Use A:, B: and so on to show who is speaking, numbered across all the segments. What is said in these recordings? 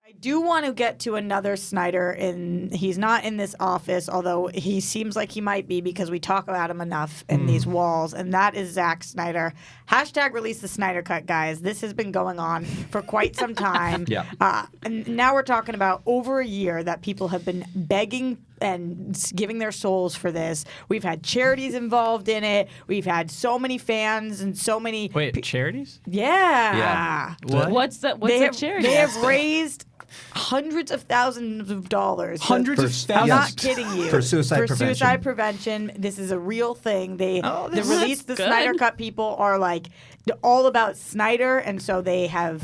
A: I do want to get to another Snyder. He's not in this office, although he seems like he might be because we talk about him enough in these walls, and that is Zack Snyder. Hashtag release the Snyder Cut, guys. This has been going on for quite some time. And now we're talking about over a year that people have been begging and giving their souls for this. We've had charities involved in it. We've had so many fans and so many...
B: Wait, charities?
A: Yeah.
B: What?
C: What's a charity?
A: They have raised hundreds of thousands of dollars.
B: Hundreds of thousands?
A: I'm not kidding you.
D: For suicide prevention.
A: Suicide prevention. This is a real thing. The Release the
C: good.
A: Snyder Cut people are like all about Snyder, and so they have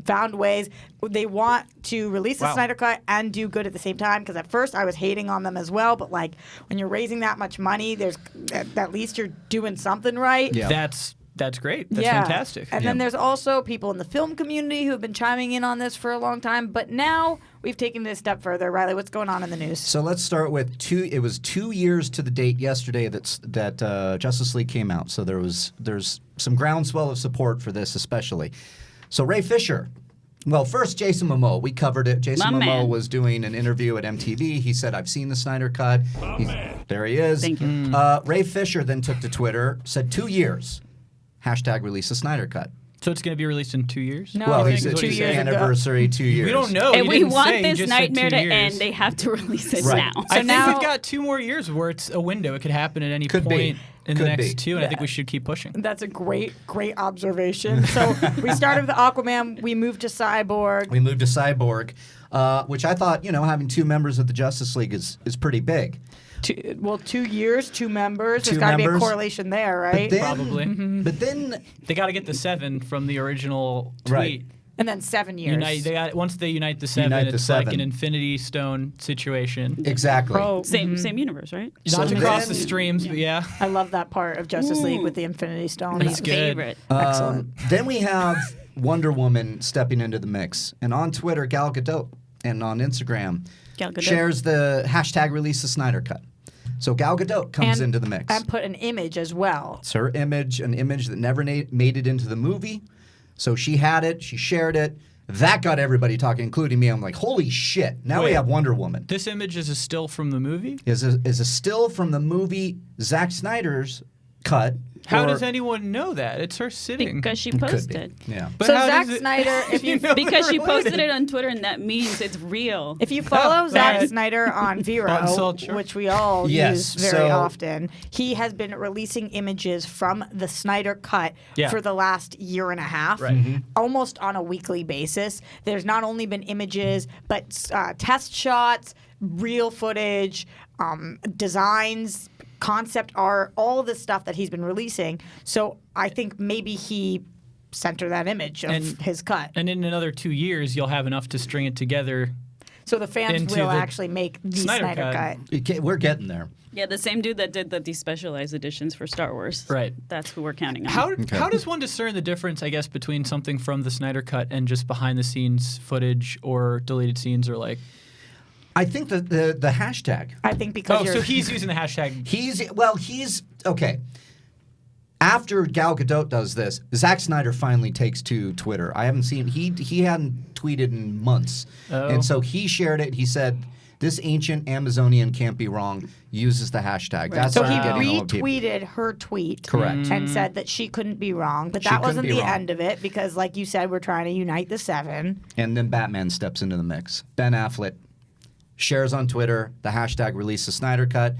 A: found ways. They want to release the Snyder Cut and do good at the same time, because at first I was hating on them as well, but like when you're raising that much money, there's at least you're doing something right.
D: Yeah.
B: That's great. That's fantastic.
A: And then there's also people in the film community who have been chiming in on this for a long time, but now we've taken this a step further. Riley, what's going on in the news?
D: So let's start with it was 2 years to the date yesterday that Justice League came out. So there's some groundswell of support for this, especially. So Ray Fisher. Well, first, Jason Momoa. We covered it. Jason Momoa was doing an interview at MTV. He said, I've seen the Snyder Cut. There he is.
C: Thank you.
D: Ray Fisher then took to Twitter, said 2 years. Hashtag release the Snyder Cut.
B: So it's going to be released in 2 years?
A: No,
D: Well,
A: I
D: he
A: think
D: said
A: 2 years ago.
D: anniversary, 2 years.
B: We don't know.
C: If
B: He
C: we
B: didn't
C: want
B: say. He
C: this
B: just said
C: nightmare
B: 2
C: to
B: years.
C: end, they have to release it
D: Right.
C: now.
B: I think
A: now-
B: we've got 2 more years where it's a window. It could happen at any
D: Could be.
B: point in the
D: Could
B: next
D: be.
B: 2, and I think we should keep pushing.
A: That's a great observation. So we started with Aquaman. We moved to Cyborg.
D: We moved to Cyborg, which I thought, having 2 members of the Justice League is pretty big.
A: 2 years, 2 members. There's
D: 2
A: got to be a
D: members.
A: correlation there, right?
D: But then,
B: Probably.
D: But then,
B: They got to get the 7 from the original tweet.
D: Right.
A: And then 7 years.
B: Once they unite the 7,
D: Unite the
B: it's like
D: 7.
B: an Infinity Stone situation.
D: exactly.
C: Same universe, right?
B: Not to
D: So
B: cross the
D: then-
B: streams, but yeah.
A: I love that part of Justice League with the Infinity Stone.
C: My
B: That's good.
C: favorite.
A: Excellent.
D: Then we have Wonder Woman stepping into the mix. And on Twitter, Gal Gadot, and on Instagram,
C: Gal Gadot.
D: shares the hashtag release the Snyder Cut. So Gal Gadot comes into the mix.
A: And put an image as well.
D: It's her image, an image that never made it into the movie. So she had it, she shared it. That got everybody talking, including me. I'm like, holy shit, now we
B: Wait.
D: have Wonder Woman.
B: This image is a still from the movie?
D: Is a still from the movie Zack Snyder's cut.
B: How
D: or-
B: does anyone know that? It's her sitting.
C: Because she
D: Could be.
C: posted.
D: Yeah.
B: But
A: So
B: how
A: Zack
B: does it-
A: Snyder, if you
B: know
C: Because
B: they're
C: she posted
B: related?
C: it on Twitter, and that means it's real.
A: If you follow Zack
B: that-
A: Snyder on Vero,
B: Uncultured.
A: which we all
D: Yes,
A: use very
D: so-
A: often, he has been releasing images from the Snyder Cut
B: Yeah.
A: for the last year and a half,
B: Right.
A: almost on a weekly basis. There's not only been images, but test shots, real footage, designs, concept art, all of the stuff that he's been releasing. So I think maybe he sent her that image of
B: And-
A: his cut.
B: And in another 2 years, you'll have enough to string it together.
A: So the fans
B: into
A: will
B: the
A: actually make the
B: Snyder
A: Snyder
B: Cut.
A: Cut.
D: We're getting there.
C: Yeah, the same dude that did the despecialized editions for Star Wars.
B: Right.
C: That's who we're counting on.
B: How does one discern the difference, I guess, between something from the Snyder Cut and just behind-the-scenes footage or deleted scenes or like...
D: I think the hashtag.
A: I think because
B: Oh,
A: you're
B: so he's using the hashtag...
D: He's okay. After Gal Gadot does this, Zack Snyder finally takes to Twitter. I haven't seen he hadn't tweeted in months, and so he shared it. He said, "This ancient Amazonian can't be wrong." Uses the hashtag. That's
A: So
D: how
A: he
D: you're getting all the people.
A: retweeted her tweet.
D: Correct.
A: And said that she couldn't be wrong. But
D: She
A: that
D: couldn't
A: wasn't
D: be
A: the
D: wrong.
A: end of it because, like you said, we're trying to unite the 7.
D: And then Batman steps into the mix. Ben Affleck shares on Twitter the hashtag release the Snyder Cut.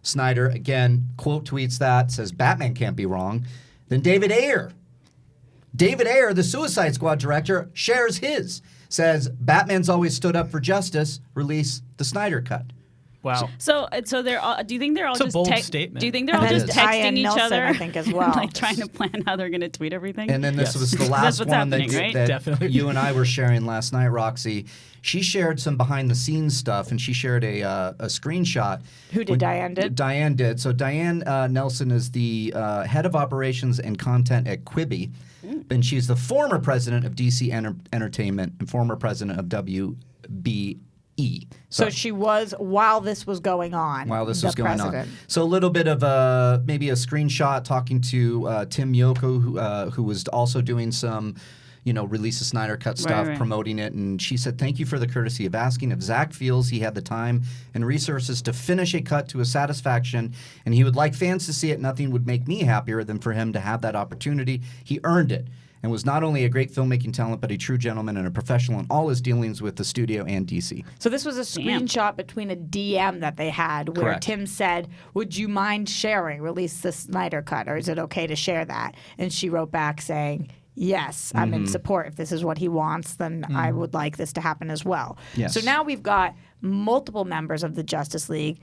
D: Snyder, again, quote tweets that, says Batman can't be wrong. Then David Ayer, the Suicide Squad director, shares his. Says Batman's always stood up for justice, release the Snyder Cut.
B: Wow.
C: So they're all. Do you think they're all
B: It's a
C: just?
B: bold statement.
C: Do you think they're
A: And
C: all
A: then
C: just
A: Diane
C: texting each
A: Nelson,
C: other?
A: I think, as well.
C: like trying to plan how they're going to tweet everything.
D: And then this
B: Yes.
D: was the
C: That's
D: last
C: what's
D: one
C: happening, right?
D: that
B: Definitely.
D: you and I were sharing last night, Roxy. She shared some behind the scenes stuff, and she shared a screenshot.
A: Who did Diane did?
D: Diane did. So Diane Nelson is the head of operations and content at Quibi, and she's the former president of DC Entertainment and former president of WB.
A: So she was while this was going on.
D: While this
A: the
D: was going
A: president.
D: on. So a little bit of maybe a screenshot talking to Tim Yoko, who was also doing some, release the Snyder Cut stuff,
C: right.
D: promoting it. And she said, thank you for the courtesy of asking if Zack feels he had the time and resources to finish a cut to his satisfaction and he would like fans to see it. Nothing would make me happier than for him to have that opportunity. He earned it and was not only a great filmmaking talent, but a true gentleman and a professional in all his dealings with the studio and DC.
A: So this was a screenshot between a DM that they had where
D: Correct.
A: Tim said, would you mind sharing, release the Snyder Cut, or is it okay to share that? And she wrote back saying, yes, I'm in support. If this is what he wants, then I would like this to happen as well.
D: Yes.
A: So now we've got multiple members of the Justice League.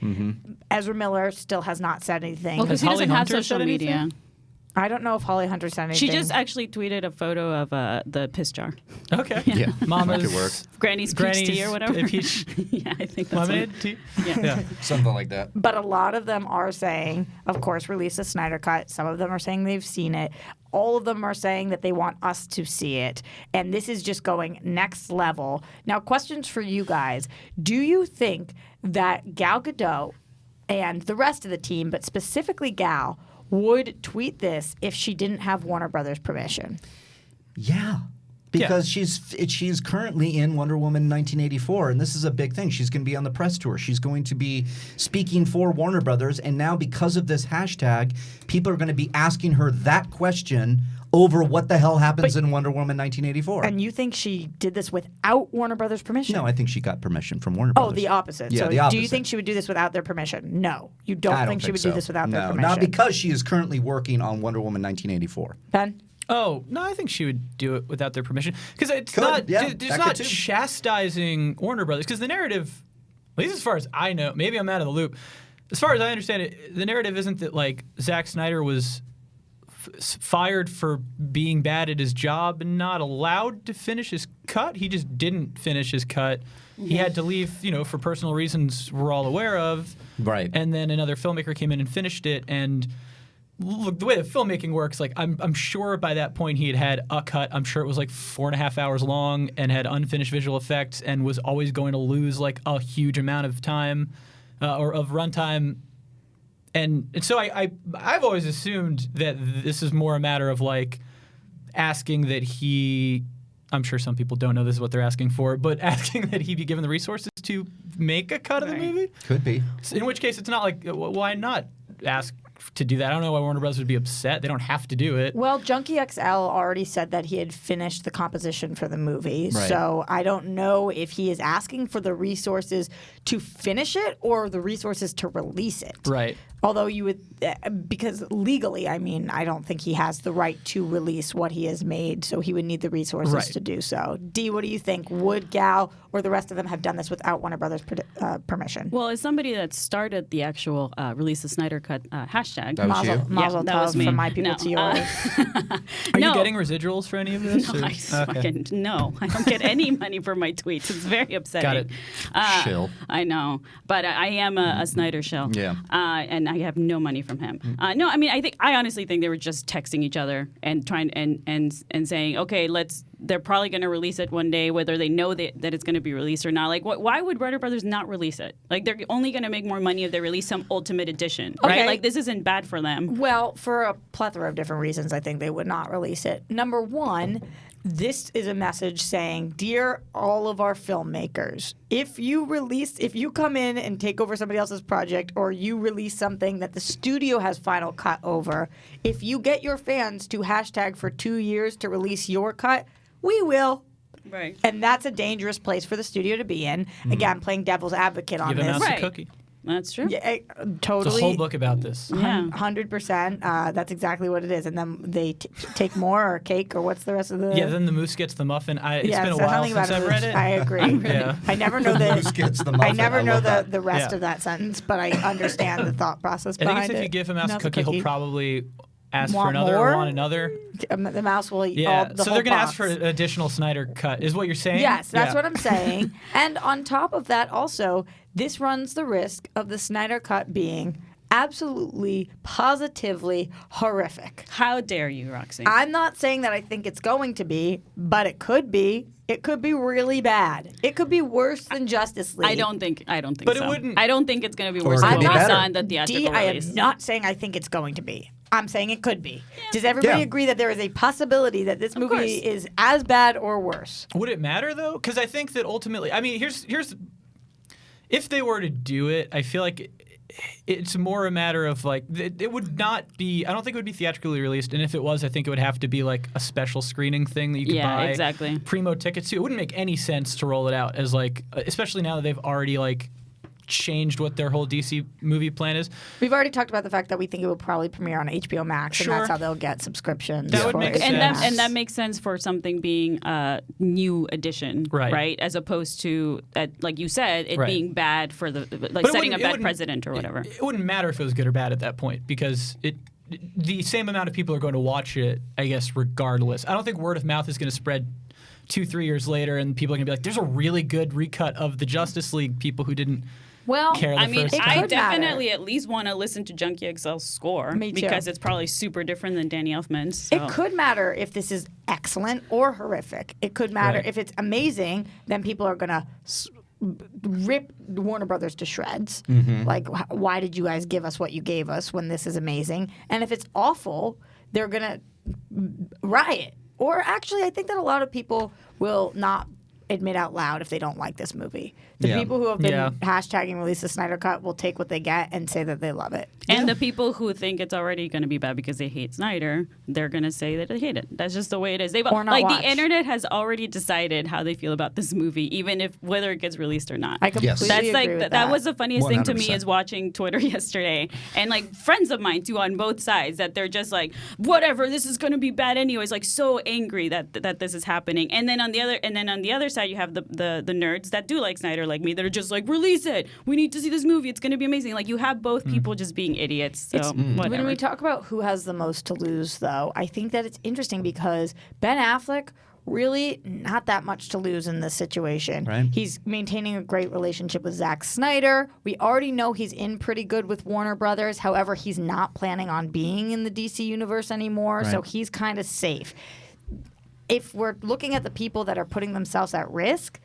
A: Ezra Miller still has not said anything.
C: Well, because he
B: Holly
C: doesn't have
B: Hunter
C: social
B: said
C: media.
B: anything?
A: I don't know if Holly Hunter said anything.
C: She just actually tweeted a photo of the piss jar.
B: Okay.
D: Yeah.
B: Mama's
D: That could work.
C: Granny's peach tea or whatever.
B: Peach
C: Yeah, I think that's
B: lemonade
C: what,
B: tea.
C: yeah.
D: Something like that.
A: But a lot of them are saying, of course, release the Snyder Cut. Some of them are saying they've seen it. All of them are saying that they want us to see it. And this is just going next level. Now, questions for you guys. Do you think that Gal Gadot and the rest of the team, but specifically Gal, would tweet this if she didn't have Warner Brothers' permission?
D: Yeah. Because she's currently in Wonder Woman 1984, and this is a big thing. She's going to be on the press tour. She's going to be speaking for Warner Brothers, and now because of this hashtag, people are going to be asking her that question over what the hell happens in Wonder Woman 1984.
A: And you think she did this without Warner Brothers' permission?
D: No, I think she got permission from Warner Brothers.
A: Oh, the opposite.
D: Yeah,
A: so
D: the opposite.
A: do you think she would do this without their permission? No. You don't,
D: I
A: think she would
D: so.
A: do this without their
D: No,
A: permission?
D: not because she is currently working on Wonder Woman 1984.
A: Ben?
B: Oh, no, I think she would do it without their permission. Because it's
D: Could,
B: not,
D: yeah,
B: it's
D: that
B: not
D: could too.
B: chastising Warner Brothers. Because the narrative, at least as far as I know, maybe I'm out of the loop. As far as I understand it, the narrative isn't that like Zack Snyder was fired for being bad at his job and not allowed to finish his cut. He just didn't finish his cut. He had to leave, for personal reasons we're all aware of.
D: Right.
B: And then another filmmaker came in and finished it. And look, the way the filmmaking works, like I'm sure by that point he had a cut. I'm sure it was like 4.5 hours long and had unfinished visual effects and was always going to lose like a huge amount of time or of runtime. And so I've always assumed that this is more a matter of like asking that he. I'm sure some people don't know this is what they're asking for, but asking that he be given the resources to make a cut of the movie.
D: Could be.
B: In which case, it's not like why not ask to do that? I don't know why Warner Bros. Would be upset. They don't have to do it.
A: Well, Junkie XL already said that he had finished the composition for the movie.
D: Right.
A: So I don't know if he is asking for the resources to finish it or the resources to release it.
B: Right.
A: Although you would, because legally, I mean, I don't think he has the right to release what he has made, so he would need the resources
B: Right.
A: to do so. Dee, what do you think? Would Gal or the rest of them have done this without Warner Brothers' permission?
C: Well, as somebody that started the actual release the Snyder Cut hashtag,
D: That was you?
A: Mazel
C: that was
A: tov
C: me.
A: from my people
C: No,
A: to yours.
B: Are
C: No.
B: you getting residuals for any of this?
C: No,
B: or-
C: I fucking no. I don't get any money for my tweets. It's very upsetting.
B: Got it.
D: Shill.
C: I know, but I am a Snyder shill.
D: Yeah.
C: And I have no money from him. No, I mean, I honestly think they were just texting each other and trying and saying, okay, they're probably going to release it one day, whether they know that it's going to be released or not. Like, why would Warner Brothers not release it? Like, they're only going to make more money if they release some ultimate edition,
A: Okay.
C: right? Like, this isn't bad for them.
A: Well, for a plethora of different reasons, I think they would not release it. Number one, this is a message saying, dear all of our filmmakers, if you come in and take over somebody else's project or you release something that the studio has final cut over, if you get your fans to hashtag for 2 years to release your cut, we will.
C: Right.
A: And that's a dangerous place for the studio to be in. Again, playing devil's advocate on
B: Give a
A: this.
B: mouse
C: Right.
B: a cookie.
C: That's true.
A: Yeah,
B: It's
A: totally.
B: a whole book about this.
C: Yeah.
A: 100%. That's exactly what it is. And then they take more or cake or what's the rest of the...
B: Yeah, then the moose gets the muffin. It's
A: Yeah,
B: been a
A: so
B: while
A: something
B: since
A: about
B: I've read it.
A: I agree.
B: Yeah.
A: I never know
D: Moose gets the
A: I
D: muffin.
A: never know
D: love that.
A: the rest
B: Yeah.
A: of that sentence, but I understand the thought process
B: I think
A: behind
B: it's if
A: it.
B: you give a mouse a cookie, he'll probably ask for
A: Want
B: another
A: more?
B: or want another.
A: The mouse will eat
B: Yeah.
A: all the
B: So
A: whole
B: they're going to ask
A: box.
B: for an additional Snyder cut, is what you're saying?
A: Yes, that's
B: Yeah.
A: what I'm saying. And on top of that, also, this runs the risk of the Snyder Cut being absolutely, positively horrific.
C: How dare you, Roxy?
A: I'm not saying that I think it's going to be, but it could be. It could be really bad. It could be worse than Justice League.
C: I don't think
B: But it
C: so.
B: wouldn't-
C: I don't think it's going to be
D: Or
C: worse
D: it
C: than
D: could
C: what
D: be
C: we
D: better.
C: saw in the theatrical
A: I am
C: release.
A: not saying I think it's going to be. I'm saying it could be. Does everybody agree that there is a possibility that this movie is as bad or worse?
B: Would it matter though? Because I think that ultimately, I mean, here's if they were to do it, I feel like it's more a matter of like it would not be. I don't think it would be theatrically released, and if it was, I think it would have to be like a special screening thing that you could buy
C: exactly.
B: primo tickets to. It wouldn't make any sense to roll it out as like, especially now that they've already like changed what their whole DC movie plan is.
A: We've already talked about the fact that we think it will probably premiere on HBO Max, and that's how they'll get subscriptions.
B: That would make sense.
C: And that makes sense for something being a new edition, right? As opposed to, like you said, it being bad for setting a bad precedent or whatever.
B: It wouldn't matter if it was good or bad at that point because the same amount of people are going to watch it, I guess, regardless. I don't think word of mouth is going to spread 2-3 years later, and people are going to be like, "There's a really good recut of the Justice League." People who didn't.
A: Well,
B: care
C: I mean,
B: first
C: I definitely at least want to listen to Junkie XL's score because it's probably super different than Danny Elfman's. So.
A: It could matter if this is excellent or horrific. It could matter if it's amazing, then people are going to rip Warner Brothers to shreds. Like, why did you guys give us what you gave us when this is amazing? And if it's awful, they're going to riot. Or actually, I think that a lot of people will not admit out loud if they don't like this movie. The people who have been hashtagging release the Snyder Cut will take what they get and say that they love it.
C: And the people who think it's already going to be bad because they hate Snyder, they're going to say that they hate it. That's just the way it is. They've the internet has already decided how they feel about this movie, even if whether it gets released or not.
A: I completely agree with that.
C: That was the funniest
D: 100%.
C: thing to me is watching Twitter yesterday, and like friends of mine too on both sides that they're just like, whatever, this is going to be bad anyways. Like so angry that this is happening. And then on the other side, you have the nerds that do like Snyder, like me, that are just like, release it. We need to see this movie. It's going to be amazing. Like you have both people just being idiots. So whatever.
A: When we talk about who has the most to lose, though, I think that it's interesting because Ben Affleck really not that much to lose in this situation.
D: Right.
A: He's maintaining a great relationship with Zack Snyder. We already know he's in pretty good with Warner Brothers. However, he's not planning on being in the DC universe anymore, so he's kind of safe. If we're looking at the people that are putting themselves at risk,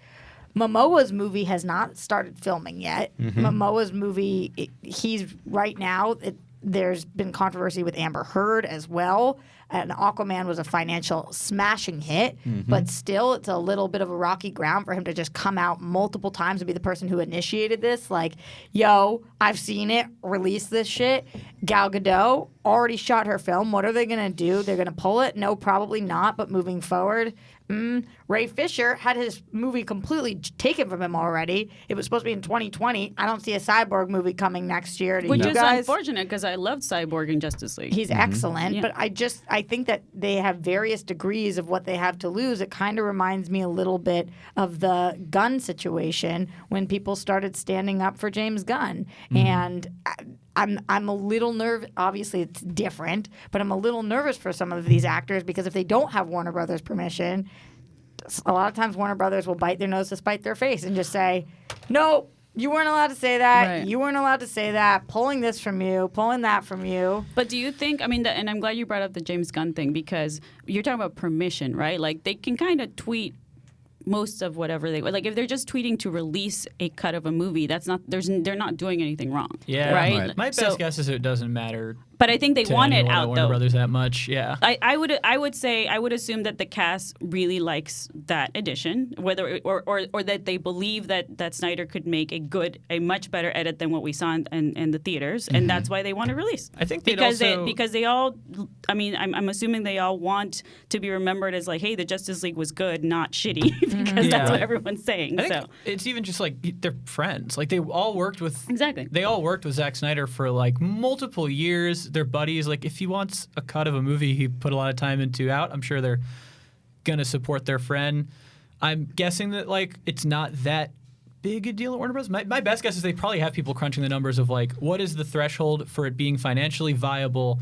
A: Momoa's movie has not started filming yet. Momoa's movie, he's right now, there's been controversy with Amber Heard as well. And Aquaman was a financial smashing hit, but still it's a little bit of a rocky ground for him to just come out multiple times and be the person who initiated this. Like, yo, I've seen it, release this shit. Gal Gadot already shot her film. What are they going to do? They're going to pull it? No, probably not, but moving forward. Ray Fisher had his movie completely taken from him already. It was supposed to be in 2020. I don't see a Cyborg movie coming next year.
C: Which is unfortunate because I loved Cyborg in Justice League.
A: He's excellent, but I think that they have various degrees of what they have to lose. It kind of reminds me a little bit of the Gunn situation when people started standing up for James Gunn. And I'm a little nervous. Obviously, it's different, but I'm a little nervous for some of these actors because if they don't have Warner Brothers permission, a lot of times Warner Brothers will bite their nose to spite their face and just say, no, you weren't allowed to say that.
C: Right.
A: You weren't allowed to say that. Pulling this from you, pulling that from you.
C: But do you think, and I'm glad you brought up the James Gunn thing because you're talking about permission, right? Like they can kind of tweet most of whatever they like if they're just tweeting to release a cut of a movie, they're not doing anything wrong.
B: Yeah,
C: right.
B: My best guess is it doesn't matter.
C: But I think they want it out
B: Warner
C: though.
B: Brothers that much, yeah.
C: I would assume that the cast really likes that edition, whether or that they believe that Snyder could make a much better edit than what we saw in the theaters, and that's why they want to release.
B: I think
C: because they all, I'm assuming they all want to be remembered as like, hey, the Justice League was good, not shitty, because that's what everyone's saying.
B: I think it's even just like they're friends. Like they all worked with They all worked with Zack Snyder for like multiple years. They're buddies. Like if he wants a cut of a movie he put a lot of time into out, I'm sure they're gonna support their friend. I'm guessing that like it's not that big a deal at Warner Bros. My best guess is they probably have people crunching the numbers of like what is the threshold for it being financially viable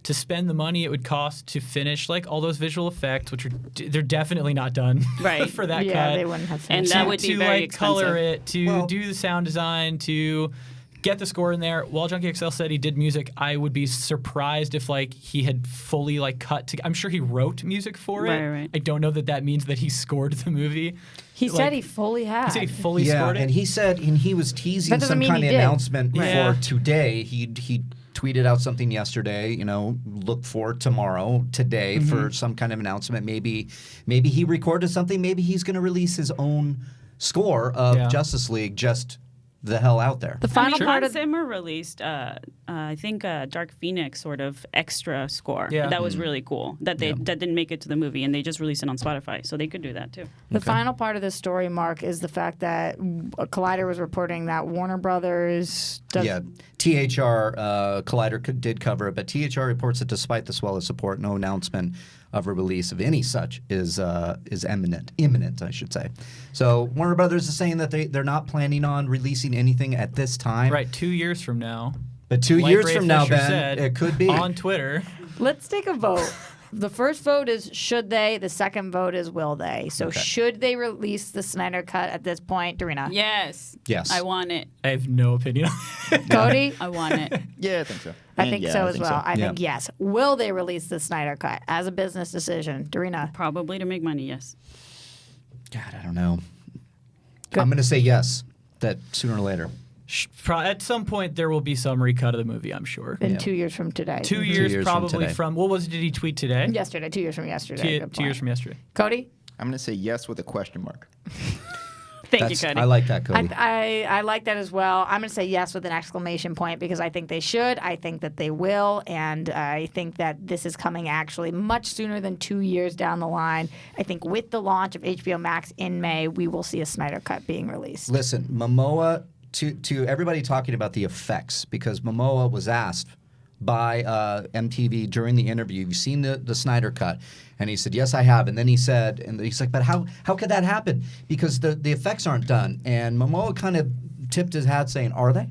B: to spend the money it would cost to finish like all those visual effects, which they're definitely not done for that cut.
A: Yeah, they wouldn't have finished.
C: And that would be very expensive.
B: Color it, to do the sound design, to get the score in there. While Junkie XL said he did music, I would be surprised if like he had fully like cut to. I'm sure he wrote music for it.
C: Right.
B: I don't know that means that he scored the movie.
A: He said he fully had.
B: He said he fully scored it.
D: And he said, and he was teasing some kind of announcement for today. He tweeted out something yesterday, look for today for some kind of announcement. Maybe he recorded something. Maybe he's going to release his own score of Justice League just the hell out there.
A: The final part
C: Hans
A: of
C: Zimmer released, I think, Dark Phoenix sort of extra score.
B: Yeah.
C: That was really cool. That didn't make it to the movie, and they just released it on Spotify, so they could do that too.
A: the final part of this story, Mark, is the fact that Collider was reporting that Warner Brothers
D: THR Collider did cover it, but THR reports that despite the swell of support, no announcement of a release of any such is imminent, I should say. So Warner Brothers is saying that they're not planning on releasing anything at this time.
B: Right, 2 years from now.
D: But 2
B: Like
D: years
B: Ray
D: from now,
B: Fisher
D: Ben,
B: said
D: it could be.
B: on Twitter.
A: Let's take a vote. The first vote is should they. The second vote is will they. So should they release the Snyder Cut at this point, Darina?
C: Yes.
D: Yes.
C: I want it.
B: I have no opinion on it.
A: Cody?
C: I want it.
E: Yeah, I think so.
A: I think so as well. I
D: Yeah.
A: think yes. Will they release the Snyder Cut as a business decision? Darina?
C: Probably to make money, yes.
D: God, I don't know. I'm going to say yes, that sooner or later.
B: At some point, there will be some recut of the movie, I'm sure.
A: In 2 years from today.
B: 2 years,
D: years from
B: probably
D: today.
B: from, what was it, did he tweet today?
A: Yesterday. 2 years from yesterday. Good
B: 2 years
A: point.
B: from yesterday.
A: Cody?
E: I'm going to say yes with a question mark.
C: Thank you, Cody.
D: I like that, Cody.
A: I like that as well. I'm going to say yes with an exclamation point because I think they should. I think that they will. And I think that this is coming actually much sooner than 2 years down the line. I think with the launch of HBO Max in May, we will see a Snyder Cut being released.
D: Listen, Momoa, to everybody talking about the effects, because Momoa was asked by MTV during the interview, "You've seen the Snyder Cut?" And he said, "Yes, I have." And then he said, and he's like, "But how could that happen? Because the effects aren't done." And Momoa kind of tipped his hat saying, "Are they?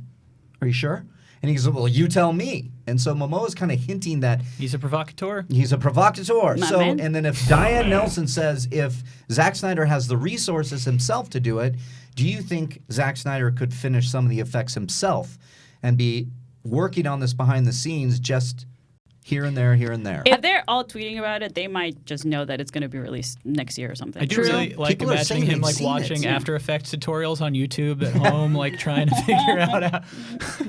D: Are you sure?" And he goes, "Well, you tell me." And so Momoa's kind of hinting that
B: He's a provocateur.
D: he's a provocateur.
C: My
D: So,
C: man.
D: and then if Diane Nelson says if Zack Snyder has the resources himself to do it, do you think Zack Snyder could finish some of the effects himself and be working on this behind the scenes just here and there, here and there?
C: If they're all tweeting about it, they might just know that it's going to be released next year or something.
B: I do really like
D: People are
B: imagining
D: saying
B: him
D: they've
B: like
D: seen
B: watching
D: it.
B: After Effects tutorials on YouTube at home, like trying to figure out how.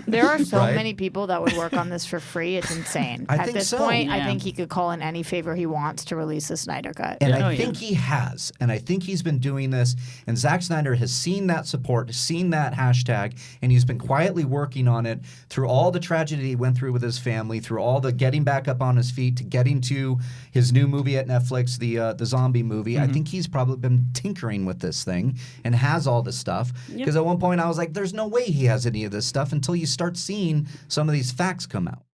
A: There are so
D: Right?
A: many people that would work on this for free. It's insane.
D: I
A: At
D: think
A: this
D: so.
A: point, I
C: Yeah.
A: think he could call in any favor he wants to release the Snyder Cut.
D: And
C: Oh,
D: I
C: yeah.
D: think he has. And I think he's been doing this. And Zack Snyder has seen that support, seen that hashtag, and he's been quietly working on it through all the tragedy he went through with his family, through all the getting back up on his feet, to getting to his new movie at Netflix, the zombie movie. I think he's probably been tinkering with this thing and has all this stuff. Because at one point I was like, there's no way he has any of this stuff until you start seeing some of these facts come out.